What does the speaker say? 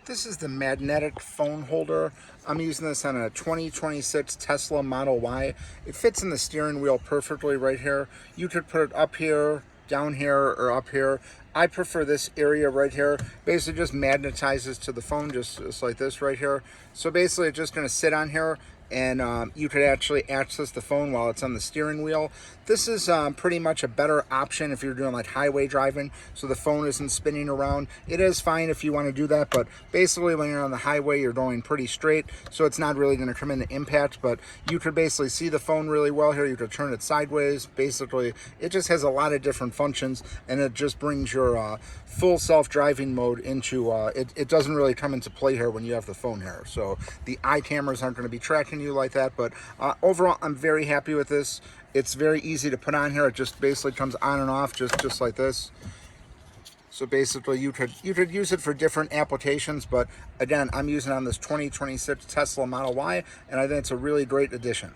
This is the magnetic phone holder. I'm using this on a 2026 Tesla Model Y. It fits in the steering wheel perfectly right here. You could put it up here, down here, or up here. I prefer this area right here. Basically just magnetizes to the phone just like this right here. So basically it's just gonna sit on here, and you could actually access the phone while it's on the steering wheel. This is pretty much a better option if you're doing like highway driving, so the phone isn't spinning around. It is fine if you want to do that, but basically when you're on the highway, you're going pretty straight, so it's not really going to come into impact, but you could basically see the phone really well here. You could turn it sideways. Basically, it just has a lot of different functions, and it just brings your full self-driving mode into, it doesn't really come into play here when you have the phone here. So the eye cameras aren't going to be tracking you like that, but overall, I'm very happy with this. It's very easy to put on here. It just basically comes on and off just like this. So basically you could use it for different applications, but again, I'm using it on this 2026 Tesla Model Y, and I think it's a really great addition.